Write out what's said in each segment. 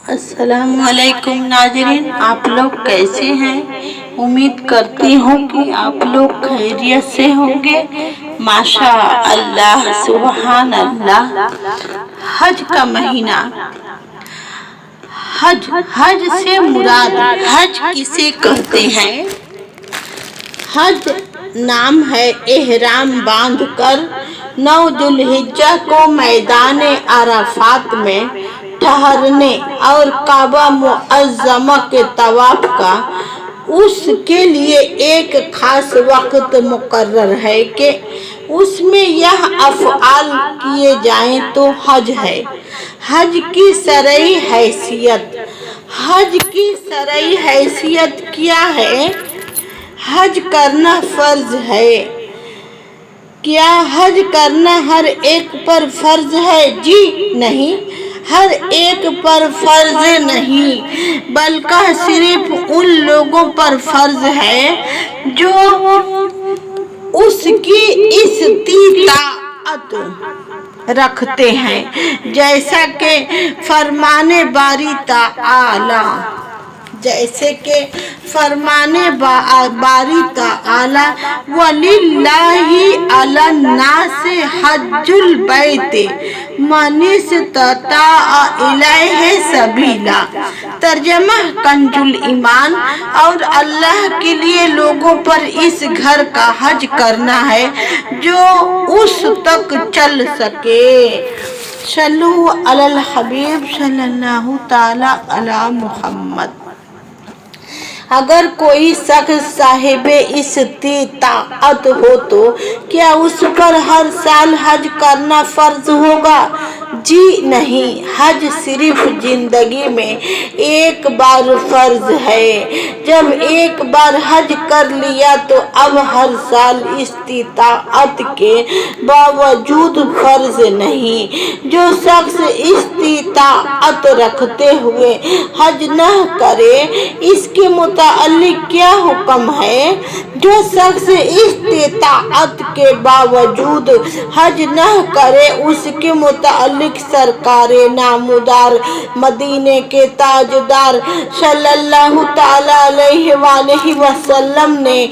अस्सलाम वालेकुम नाज़रीन, आप लोग कैसे हैं। उम्मीद करती हूँ कि आप लोग खैरियत से होंगे। माशा अल्लाह, सुबहान अल्लाह। हज का महीना। हज से मुराद, हज किसे कहते हैं। हज नाम है एहराम बांधकर 9 जुल्हिज्जा को मैदान अराफात में ठहरने और काबा मुअज्जमा के तवाफ का। उसके लिए एक खास वक्त मुकर्रर है कि उसमें यह अफ़आल किए जाएं तो हज है। हज की शरई हैसियत। हज की शरई हैसियत क्या है। हज करना फर्ज है। क्या हज करना हर एक पर फर्ज है। जी नहीं, हर एक पर फर्ज नहीं, बल्कि सिर्फ उन लोगों पर फर्ज है जो उसकी इस्तीताअत रखते हैं। जैसा कि फरमाने बारी ताला, जैसे कि फरमाने बारी ताला, वलिल्लाहि अलन्नासि हज्जुल बैति मन इस्तताअ इलैहि सबीला। तर्जमा कंजुल ईमान, और अल्लाह के लिए लोगों पर इस घर का हज करना है जो उस तक चल सके। सल्लु अलल हबीब सल्लल्लाहु ताला अला मुहम्मद। अगर कोई शख्स साहिबे इस्तीताअत हो तो क्या उस पर हर साल हज करना फर्ज होगा। जी नहीं, हज सिर्फ जिंदगी में एक बार फर्ज है। जब एक बार हज कर लिया तो अब हर साल इस्तीताअत के बावजूद फर्ज नहीं। जो शख्स इस्तीताअत रखते हुए हज न करे, इसके मुतालिक क्या हुक्म है। जो शख्स इस्तीताअत के बावजूद हज न करे, उसके मुतालिक सरकारे नामुदार मदीने के ताजदार सल्लल्लाहु ताला अलैहि वसल्लम ने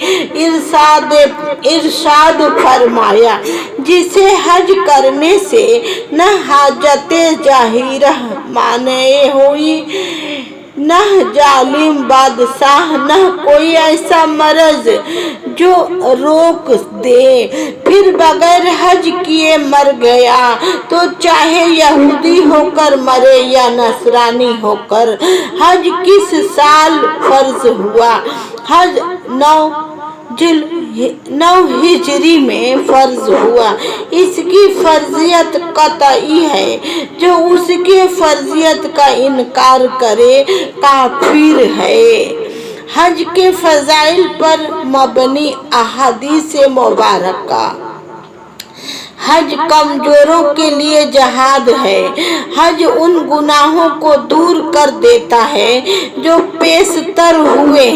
इरशाद फरमाया, जिसे हज करने से न हाजते जाहिरा माने हुई, न जालिम बादशाह, न कोई ऐसा मर्ज जो रोक दे, फिर बगैर हज किए मर गया तो चाहे यहूदी होकर मरे या नसरानी होकर। हज किस साल फर्ज हुआ। हज 9 हिजरी में फर्ज हुआ। इसकी फर्जियत कतई है। जो उसके फर्जियत का इनकार करे काफिर है। हज के फजाइल पर मबनी अहादीस मुबारका। हज कमजोरों के लिए जहाद है। हज उन गुनाहों को दूर कर देता है जो पेशतर हुए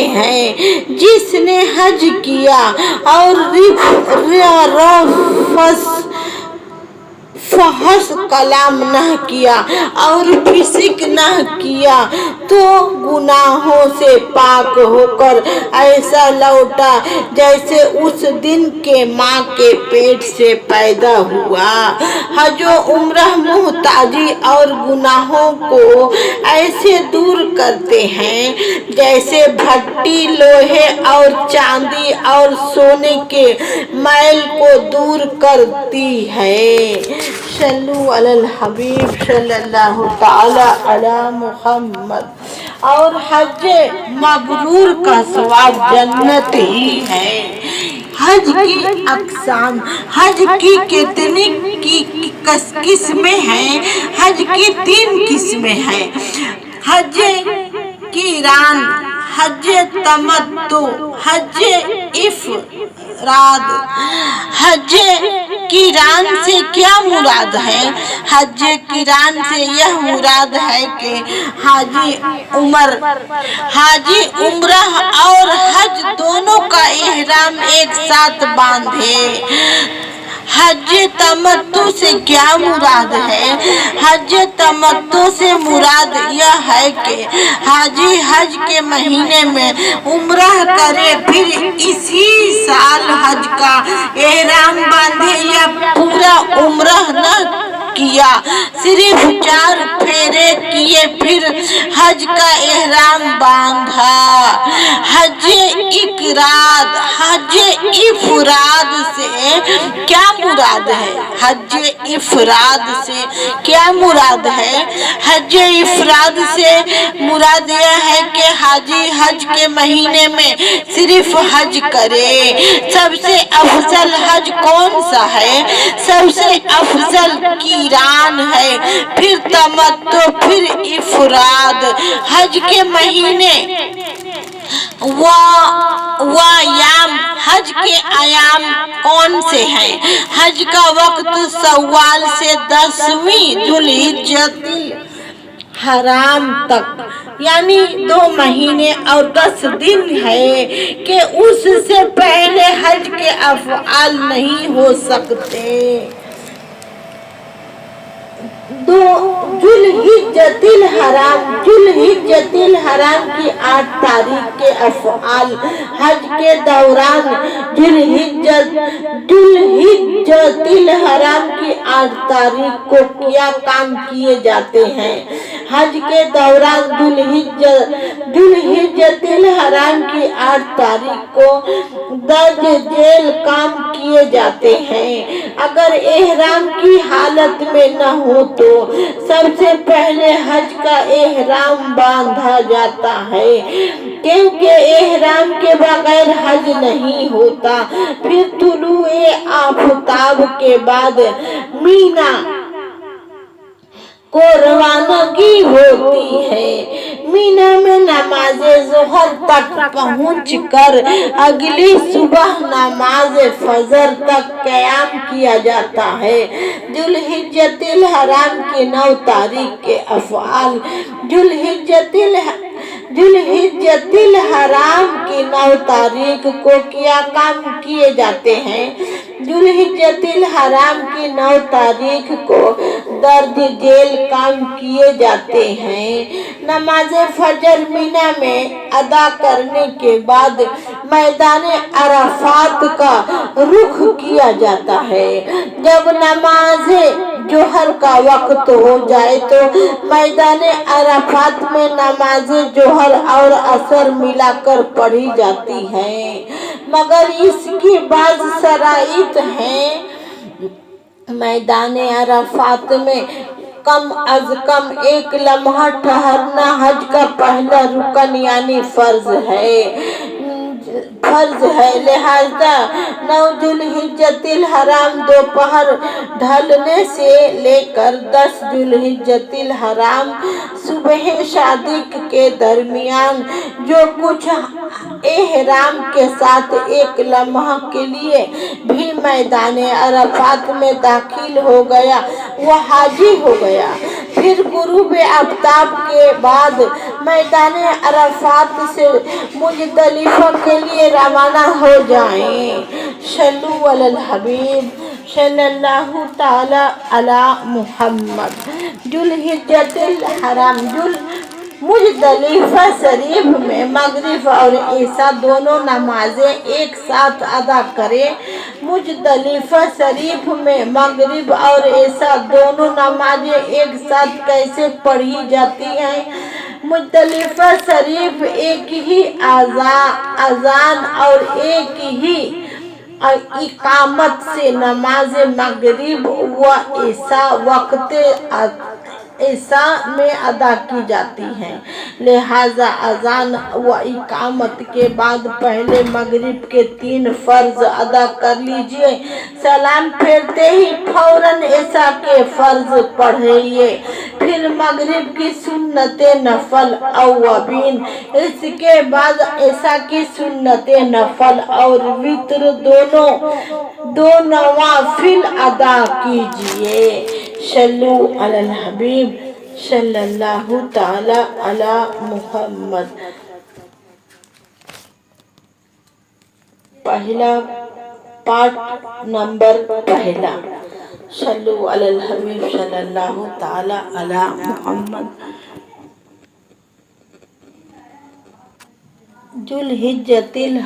हैं। जिसने हज किया और फहश कलाम न किया और फिसिक न किया तो गुनाहों से पाक होकर ऐसा लौटा जैसे उस दिन के माँ के पेट से पैदा हुआ। हजो उम्रह मुहताजी और गुनाहों को ऐसे दूर करते हैं जैसे भट्टी लोहे और चांदी और सोने के मैल को दूर करती है। सल्लु अलल हबीब सल्लल्लाहु ताला अला मुहम्मद। और हज मबरूर का सवाब जन्नत ही है। हज की अक़साम। हज की कितनी किस्में हैं। हज की 3 किस्में हैं। हज क़िरान, हज तमत्तु, हज इफ़राद। हज क़िरान से क्या मुराद है। हज क़िरान से यह मुराद है कि हाजी उम्रह और हज दोनों का इहराम एक साथ बांधे। حج تمتع سے کیا مراد ہے؟ حج تمتع سے مراد یہ ہے کہ حاجی حج کے مہینے میں عمرہ کرے، پھر اسی سال حج کا احرام باندھے یا پورا عمرہ نہ کیا، صرف 4 پھیرے کیے پھر حج کا احرام باندھا۔ حج افراد سے کیا مراد ہے؟ حج افراد سے کیا مراد ہے؟ حج افراد سے مراد یہ ہے کہ حاجی حج کے مہینے میں صرف حج کرے۔ سب سے افضل حج کون سا ہے؟ سب سے افضل قران ہے، پھر تمتع، پھر افراد۔ حج کے مہینے حج کے ایام کون سے ہیں؟ حج کا وقت شوال سے 10ویں ذوالحجۃ الحرام تک، یعنی 2 مہینے اور 10 دن ہے کہ اس سے پہلے حج کے افعال نہیں ہو سکتے۔ ذوالحجۃ الحرام کی 8 تاریخ کے افعال حج کے دوران ذوالحجۃ الحرام کی 8 تاریخ کو کیا کام کیے جاتے ہیں؟ حج کے دوران ذوالحجۃ الحرام کی 8 تاریخ کو درج ذیل کام کیے جاتے ہیں۔ اگر احرام کی حالت میں نہ ہو تو سب سے پہلے حج کا احرام باندھا جاتا ہے، کیونکہ احرام کے بغیر حج نہیں ہوتا۔ پھر طلوع آفتاب کے بعد مینا کو روانگی ہوتی ہے۔ مینا میں نماز ظہر تک پہنچ کر اگلی صبح نماز فجر تک قیام کیا جاتا ہے۔ ذوالحجۃ الحرام کی 9 تاریخ کے افعال ذوالحجۃ الحرام کی 9 تاریخ کو کیا کام کیے جاتے ہیں؟ ذوالحجۃ الحرام کی 9 تاریخ کو درج ذیل کام کیے جاتے ہیں۔ نماز فجر مینا میں ادا کرنے کے بعد میدان عرفات کا رخ کیا جاتا ہے۔ جب نماز ظہر کا وقت ہو جائے تو میدان عرفات میں نماز ظہر اور عصر ملا کر پڑھی جاتی ہے، مگر اس کی بعض شرائط ہیں۔ میدان عرفات میں کم از کم 1 لمحہ ٹھہرنا حج کا پہلا رکن یعنی فرض ہے۔ لہذا 9 ذوالحجۃ الحرام دوپہر ڈھلنے سے لے کر 10 ذوالحجۃ الحرام صبح صادق کے درمیان جو کچھ احرام کے ساتھ 1 لمحہ کے لیے بھی میدان عرفات میں داخل ہو گیا وہ حاجی ہو گیا۔ پھر غروب آفتاب کے بعد میدان عرفات سے مزدلفہ کے لیے روانہ ہو جائیں۔ صلو علی الحبیب صلی اللہ تعالی علی محمد۔ ذوالحجۃ الحرام مزدلفہ شریف میں مغرب اور عشاء دونوں نمازیں ایک ساتھ ادا کریں۔ مزدلفہ شریف میں مغرب اور عشاء دونوں نمازیں ایک ساتھ کیسے پڑھی جاتی ہیں؟ مزدلفہ شریف ایک ہی اذان اور ایک ہی اقامت سے نماز مغرب و عشاء وقت عشاء میں ادا کی جاتی ہیں، لہذا اذان و اقامت کے بعد پہلے مغرب کے 3 فرض ادا کر لیجئے، سلام پھیرتے ہی فوراً عشاء کے فرض پڑھیے، پھر مغرب کی سنت نفل اوابین، اس کے بعد عشاء کی سنت نفل اور وتر دو نوافل ادا کیجئے۔ صلو علی الحبیب صلی اللہ تعالی علی محمد۔ पार्ट नंबर पहला। सल्लु अलल हबीब सल्लल्लाहु ताला अला मुहम्मद। जुल्हिज्जतिल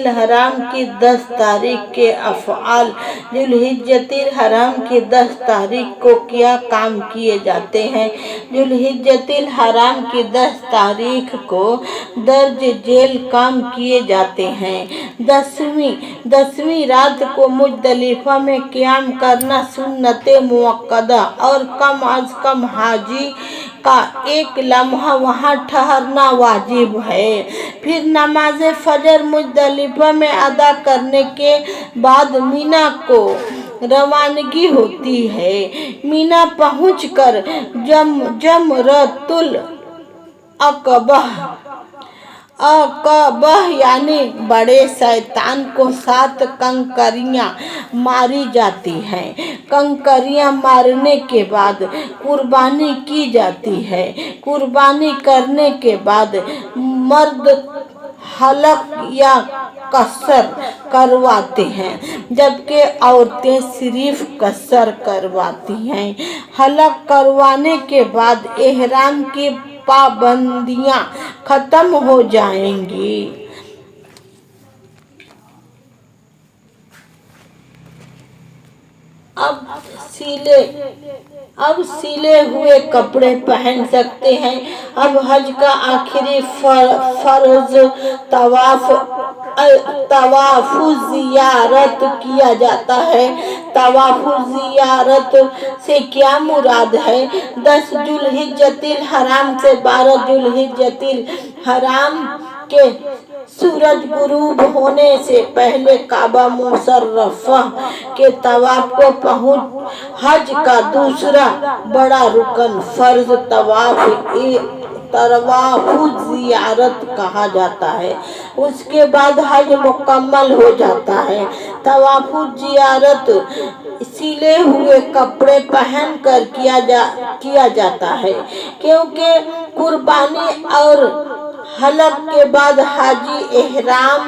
हराम की 10 तारीख के अफ़आल। जुल्हिज्जतिल हराम की 10 तारीख को क्या काम किए जाते हैं? जुल्हिज्जतिल हराम की 10 तारीख को दर्ज जेल काम किए जाते हैं। 10वीं रात को मुज़दलिफ़ा में क़ियाम करना सुन्नत मुअक्कदा और कम अज़ कम हाजी का 1 लम्हा वहाँ ठहरना वाजिब है। फिर नमाज फजर मुज़दलिफ़ा में अदा करने के बाद मीना को रवानगी होती है। मीना पहुंचकर जमरतुल अक़बा यानी बड़े शैतान को 7 कंकरियां मारी जाती हैं। कंकरियां मारने के बाद कुर्बानी की जाती है। कुर्बानी करने के बाद मर्द हलक या कसर करवाते हैं, जबकि औरतें सिर्फ कसर करवाती हैं। हलक करवाने के बाद एहराम की पाबंदियां खत्म हो जाएंगी। अब सिले हुए कपड़े पहन सकते हैं। अब हज का आखिरी फर्ज तवाफ़ु ज़ियारत किया जाता है। तवाफ़ु ज़ियारत से क्या मुराद है? 10 जुल्हिज्जतिल हराम से 12 जुल्हिज्जतिल हराम के सूरज गुरूब होने से पहले काबा मुशर्रफा के तवाफ को पहुंच हज का दूसरा बड़ा रुकन फर्ज तवाफ़ुल ज़ियारत कहा जाता है। उसके बाद हज मुकम्मल हो जाता है। तवाफ़ुल ज़ियारत सिले हुए कपड़े पहन कर किया जाता है, क्योंकि कुर्बानी और हलक के बाद हाजी एहराम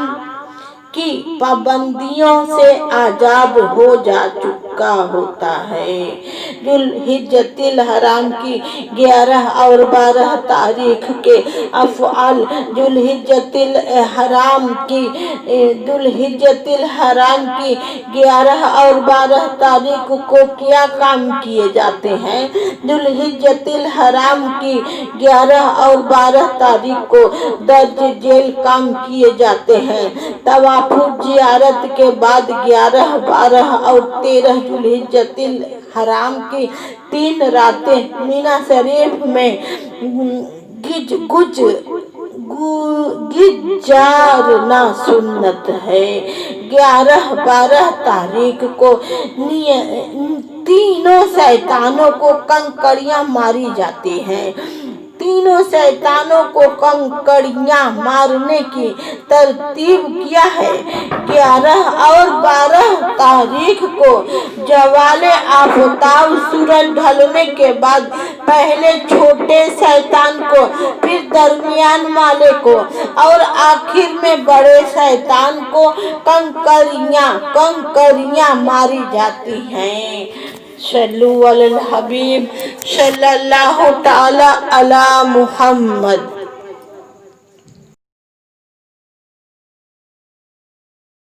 की पाबंदियों से आज़ाद हो जा चुका होता है। जुल्हिज्जतिल हराम की 11 और 12 तारीख के अफ़आल। जुल्हिज्जतिल हराम की 11 और 12 तारीख को क्या काम किए जाते हैं? जुल्हिज्जतिल हराम की 11 और 12 तारीख को दर्ज जेल काम किए जाते हैं। तवाफ़ुल ज़ियारत के बाद 11, 12 और 13 जुल्हिज्जतिल हराम की 3 रातें मीना शरीफ में गुजारना सुन्नत है। 11, 12 तारीख को तीनों शैतानों को कंकड़ियां मारी जाती हैं। तीनों शैतानों को कंकड़ियां मारने की तरतीब क्या है? 11 और 12 तारीख को जवाले आफ़ताब सूरज ढलने के बाद पहले छोटे शैतान को, फिर दरमियान वाले को और आखिर में बड़े शैतान को कंकरियां मारी जाती हैं। सल्लु अलल हबीब सल्लल्लाहु ताला अला मुहम्मद।